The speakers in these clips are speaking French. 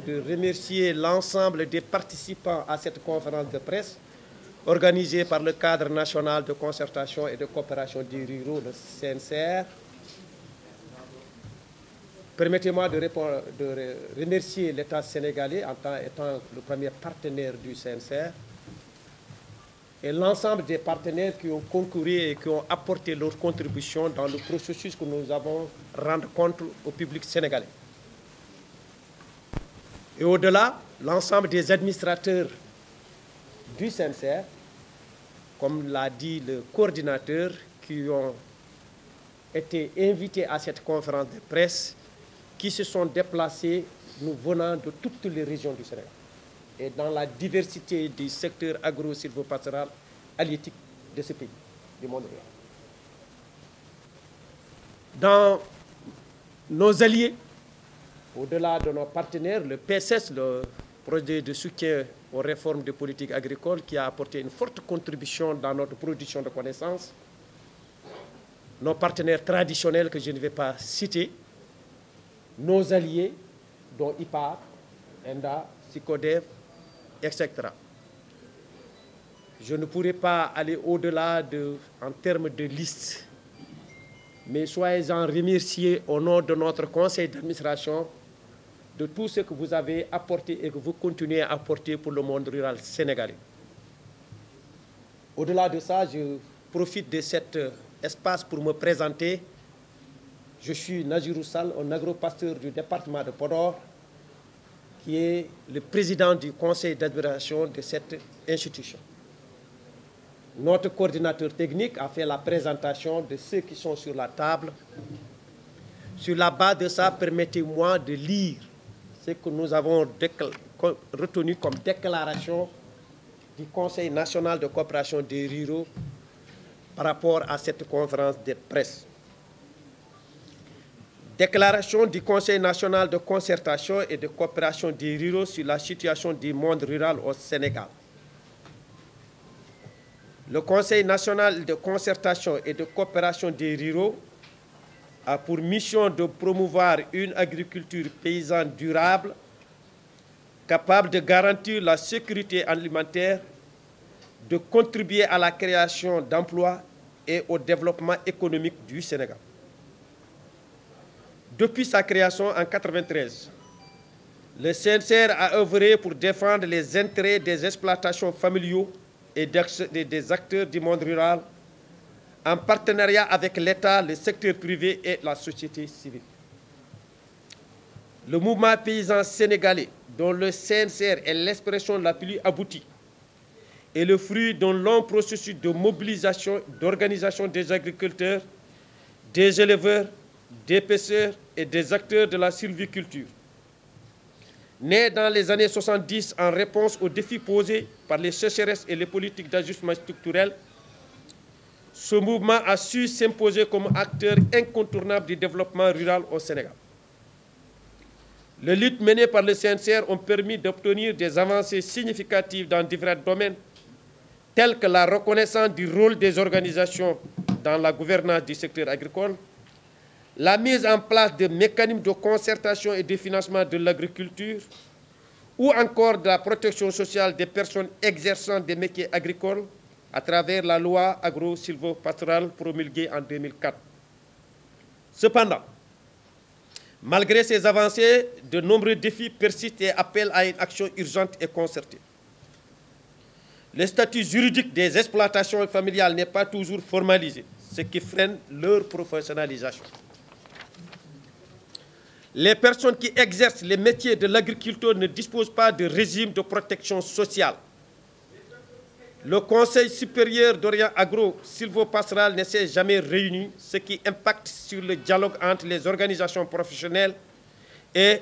De remercier l'ensemble des participants à cette conférence de presse organisée par le cadre national de concertation et de coopération des ruraux, le CNCR. Permettez-moi de remercier l'État sénégalais en tant étant le premier partenaire du CNCR et l'ensemble des partenaires qui ont concouru et qui ont apporté leur contribution dans le processus que nous avons rendu compte au public sénégalais. Et au-delà, l'ensemble des administrateurs du CNCR, comme l'a dit le coordinateur, qui ont été invités à cette conférence de presse, qui se sont déplacés, nous venant de toutes les régions du Sénégal, et dans la diversité du secteur agro-silvopastoral halieutique de ce pays, du monde rural. Dans nos alliés, au-delà de nos partenaires, le PSS, le projet de soutien aux réformes de politique agricole, qui a apporté une forte contribution dans notre production de connaissances, nos partenaires traditionnels que je ne vais pas citer, nos alliés, dont IPAR, ENDA, SICODEV, etc. Je ne pourrai pas aller au-delà en termes de liste, mais soyez-en remerciés au nom de notre conseil d'administration de tout ce que vous avez apporté et que vous continuez à apporter pour le monde rural sénégalais. Au-delà de ça, je profite de cet espace pour me présenter. Je suis Najirou Sall, un agropasteur du département de Podor, qui est le président du conseil d'administration de cette institution. Notre coordinateur technique a fait la présentation de ceux qui sont sur la table. Sur la base de ça, permettez-moi de lire ce que nous avons retenu comme déclaration du Conseil national de coopération des ruraux par rapport à cette conférence de presse. Déclaration du Conseil national de concertation et de coopération des ruraux sur la situation du monde rural au Sénégal. Le Conseil national de concertation et de coopération des ruraux a pour mission de promouvoir une agriculture paysanne durable, capable de garantir la sécurité alimentaire, de contribuer à la création d'emplois et au développement économique du Sénégal. Depuis sa création en 1993, le CNCR a œuvré pour défendre les intérêts des exploitations familiaux et des acteurs du monde rural, en partenariat avec l'État, le secteur privé et la société civile. Le mouvement paysan sénégalais, dont le CNCR est l'expression la plus aboutie, est le fruit d'un long processus de mobilisation, d'organisation des agriculteurs, des éleveurs, des pêcheurs et des acteurs de la sylviculture. Né dans les années 70 en réponse aux défis posés par les sécheresses et les politiques d'ajustement structurel, ce mouvement a su s'imposer comme acteur incontournable du développement rural au Sénégal. Les luttes menées par le CNCR ont permis d'obtenir des avancées significatives dans divers domaines, tels que la reconnaissance du rôle des organisations dans la gouvernance du secteur agricole, la mise en place de mécanismes de concertation et de financement de l'agriculture, ou encore de la protection sociale des personnes exerçant des métiers agricoles à travers la loi agro-silvopastorale promulguée en 2004. Cependant, malgré ces avancées, de nombreux défis persistent et appellent à une action urgente et concertée. Le statut juridique des exploitations familiales n'est pas toujours formalisé, ce qui freine leur professionnalisation. Les personnes qui exercent les métiers de l'agriculture ne disposent pas de régime de protection sociale. Le Conseil supérieur d'Orient agro-silvopastoral ne s'est jamais réuni, ce qui impacte sur le dialogue entre les organisations professionnelles et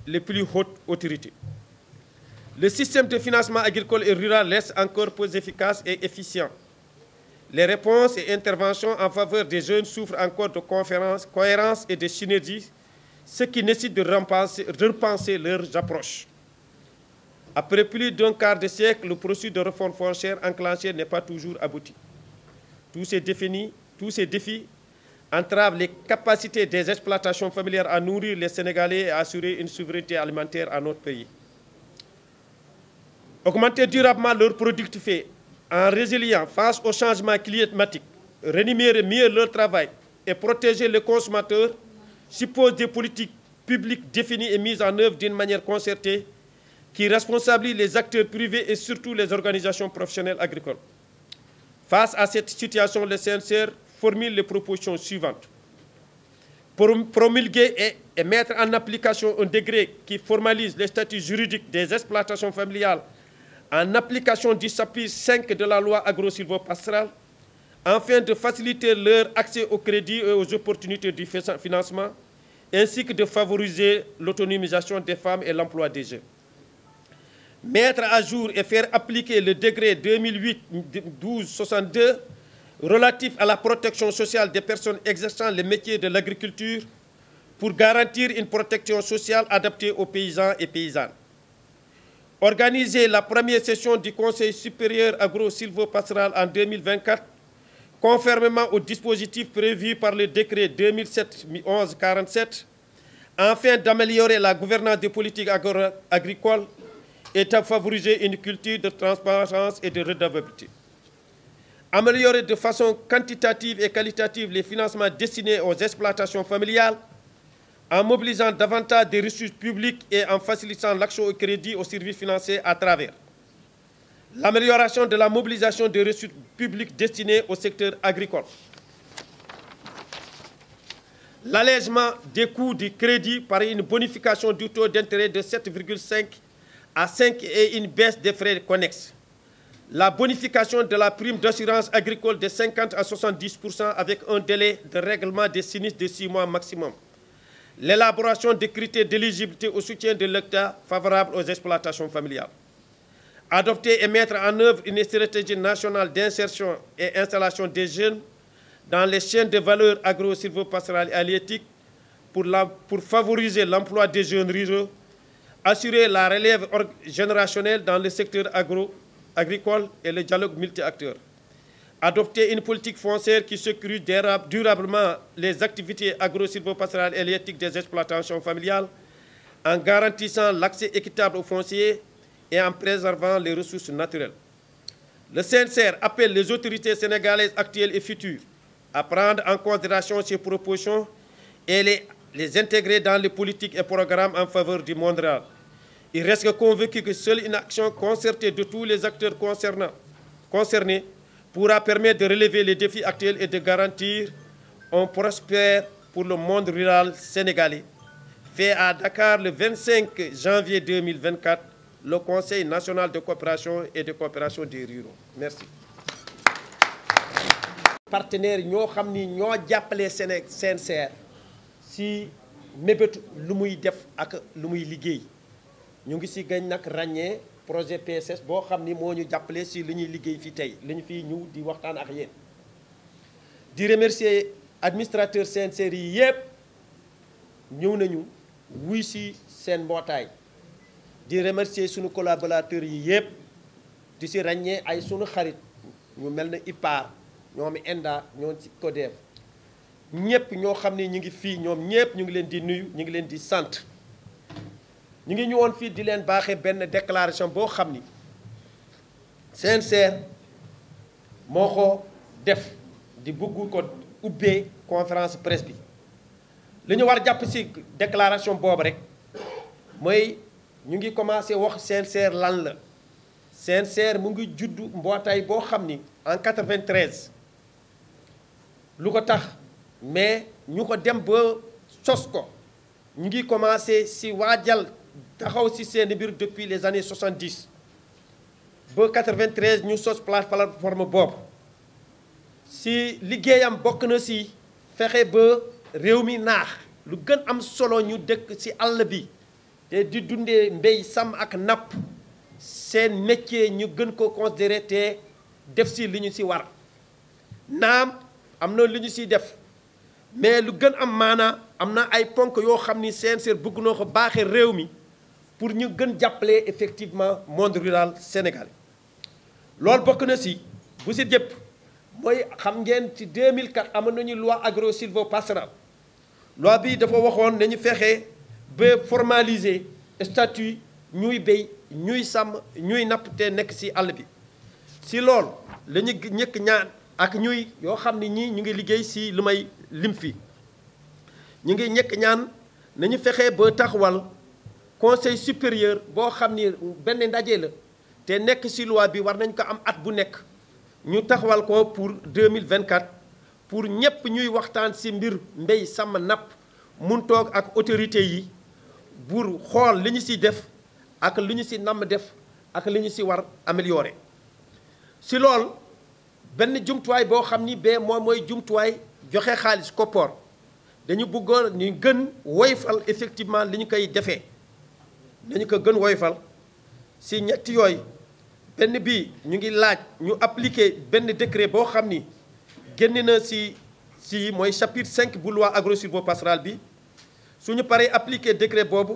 les plus hautes autorités. Le système de financement agricole et rural reste encore peu efficace et efficient. Les réponses et interventions en faveur des jeunes souffrent encore de cohérence et de synergie, ce qui nécessite de repenser leurs approches. Après plus d'un quart de siècle, le processus de réforme foncière enclenché n'est pas toujours abouti. Tous ces défis entrave les capacités des exploitations familiales à nourrir les Sénégalais et à assurer une souveraineté alimentaire à notre pays. Augmenter durablement leur productivité en résiliant face au changement climatique, rémunérer mieux leur travail et protéger les consommateurs suppose des politiques publiques définies et mises en œuvre d'une manière concertée qui responsabilisent les acteurs privés et surtout les organisations professionnelles agricoles. Face à cette situation, le CNCR formule les propositions suivantes. Pour promulguer et mettre en application un décret qui formalise les statuts juridiques des exploitations familiales en application du chapitre 5 de la loi agro-silvopastorale, afin de faciliter leur accès au crédit et aux opportunités du financement, ainsi que de favoriser l'autonomisation des femmes et l'emploi des jeunes. Mettre à jour et faire appliquer le décret 2008-1262 relatif à la protection sociale des personnes exerçant les métiers de l'agriculture pour garantir une protection sociale adaptée aux paysans et paysannes. Organiser la première session du Conseil supérieur agro-silvopastoral en 2024, conformément au dispositif prévu par le décret 2007-1147, afin d'améliorer la gouvernance des politiques agricoles et de favoriser une culture de transparence et de redevabilité. Améliorer de façon quantitative et qualitative les financements destinés aux exploitations familiales, en mobilisant davantage des ressources publiques et en facilitant l'accès au crédit aux services financiers à travers l'amélioration de la mobilisation des ressources publiques destinées au secteur agricole, l'allègement des coûts du crédit par une bonification du taux d'intérêt de 7,5 à 5 et une baisse des frais connexes, la bonification de la prime d'assurance agricole de 50 à 70% avec un délai de règlement des sinistres de 6 mois maximum, l'élaboration des critères d'éligibilité au soutien de l'État favorable aux exploitations familiales, adopter et mettre en œuvre une stratégie nationale d'insertion et installation des jeunes dans les chaînes de valeur agro-silvopastorales et halieutiques pour favoriser l'emploi des jeunes ruraux, assurer la relève générationnelle dans le secteur agricole et le dialogue multi-acteurs. Adopter une politique foncière qui sécurise durablement les activités agro-silvopastorales et halieutiques des exploitations familiales en garantissant l'accès équitable aux fonciers et en préservant les ressources naturelles. Le CNCR appelle les autorités sénégalaises actuelles et futures à prendre en considération ces propositions et les intégrer dans les politiques et programmes en faveur du monde rural. Il reste convaincu que seule une action concertée de tous les acteurs concernés pourra permettre de relever les défis actuels et de garantir un prospère pour le monde rural sénégalais. Fait à Dakar le 25 janvier 2024, le Conseil national de coopération et de coopération des ruraux. Merci. Partenaires ñoo xam ni ñoo jàppale CNCR si mébét lu muy def ak lu muy liggéey ñu ngi si gañ nag ràññee projet PSS boo xam ni moo ñu jàppale si li ñuy liggéey fii tey li ñu fiy ñëw di waxtaan ak yéen di remercier administrateur CNCR yi yëpp ñëw nañu wuy si seen mbootaay di remercier sunu collaborateurs yi yëpp di si ràññee ay sunu xarit ñu mel na IPAR ñoom ENDA ñoom ci CODEF ñëpp ñoo xam ni ñu ngi fii ñoom ñëpp ñu ngi leen di nuyu ñu ngi leen di sant ñu ngi ñëwoon fii di leen baaxee benn déclaration boo xam ni CNCR moo ko def di bëgg ko ubbee conférence presse bi li ñu war jàpp ci déclaration boobu rek mooy ñu ngi commencé wax CNCR lan la CNCR mu ngi juddu mbootaay boo xam ni en 93 lu ko tax mais ñu ko dem ba sos ko ñu ngi commencé ci waajal taxaw ci seen mbir depuis les années 70 ba 93 ñu sos plateforme boobu ci liggéeyam bokk na ci fexe ba réew mi naax lu gën am solo ñu dëkk ci àll bi te di dundee mbéy sàmm ak napp seen métier ñu gën ko considéré te def ci li ñu ci war naam am na li ñu ciy def mais lu gën am maanaa am na ay ponk yoo xam ni CNCR bëgg noo ko baaxee réew mi pour ñu gën jàppale effectivement monde rural sénégalais loolu bokk na ci bu ci jëpp mooy xam ngeen ci 2004 amoon nañu loi agro-sylvo-pastorale loi bi dafa waxoon nañu fexe ba formaliser statut ñuy béy ñuy sàmm ñuy napp te nekk ci àll bi ci lool la ñu ñëkk ñaan ak ñuy yoo xam ne ñii ñu ngi liggéey ci lu may lim fi ñu ngi ñëkk ñaan nañu fexe ba taxawal conseil supérieur boo xam ni benn ndaje la te nekk ci loi bi war nañ ko am at bu nekk ñu taxawal ko pour 2024 pour ñëpp ñuy waxtaan ci mbir mbéy sàmm napp mun toog ak autorité yi pour xool li ñu ci def ak li ñu ci namm def ak li ñu ci war améliorer ci lool benn jumtuwaay boo xam ni bee moom mooy jumtuwaay joxe xaalis koppoor dañu bëggoon ñu gën woyfal effectivement li ñu koy defee dañu ko gën woyfal ci ñetti yooyu benn bi ñu ngi laaj ñu appliquer benn décret boo xam ni génn na ci mooy chapitre 5 bu loi agro-sylvo-pastorale bi suñu paree appliquer décret boobu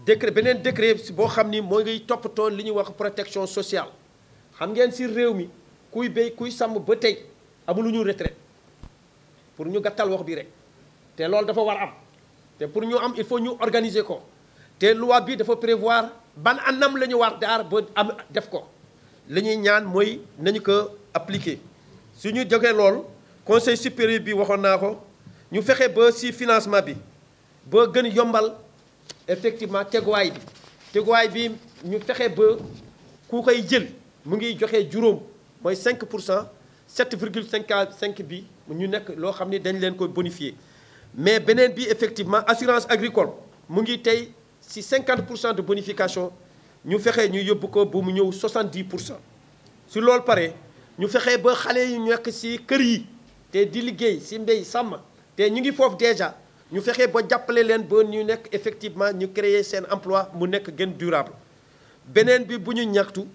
beneen décret boo xam ni moo ngi toppatoo li ñuy wax protection sociale xam ngeen ci réew mi kuy béy kuy sàmm ba tey amuluñu retraite pour ñu gàttal wax bi rek te loolu dafa war am te pour ñu am il faut ñu organiser ko te loi bi dafa prévoir ban anam la ñu war daar ba am def ko li ñuy ñaan mooy nañu ko appliquer su ñu jógee lool conseil supérieur bi waxoon naa ko ñu fexe ba ci financement bi ba gën yombal effectivement teguwaay bi ñu fexe ba ku koy jël mu ngi joxe juróom mooy 5% 7,55 bi ñu nekk loo xam ni dañ leen koy bonifier mais beneen bi effectivement assurance agricole mu ngi tey ci 50% de bonification ñu fexe ñu yóbbu ko ba mu ñëw 70%. su loolu pare ñu fexe ba xale yu nekk ci kër yi te di liggéey ci mbéy sàmm te ñu ngi foofu déjà ñu fexe ba jàppale leen ba ñu nekk effectivement ñu créer seen emploi mu nekk gën durable. beneen bi bu ñu ñaxtu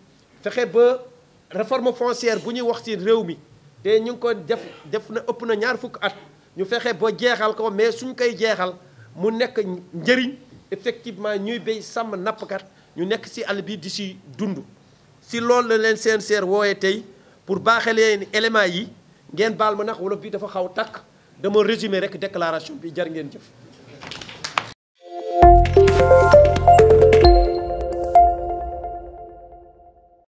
fexe ba réforme foncière bu ñuy wax ci réew mi te ñu ngi ko def na ëpp na ñaar fukk at ñu fexe ba jeexal ko mais suñ koy jeexal mu nekk njëriñ effectivement ñuy béy sàmm nappkat ñu nekk ci àll bi di ci dund. ci loolu la leen CNCR wooyee tey pour baaxee leen éléments yi ngeen baal ma nag wolof bi dafa xaw takk dama résumer rek déclaration bi jar ngeen jëf.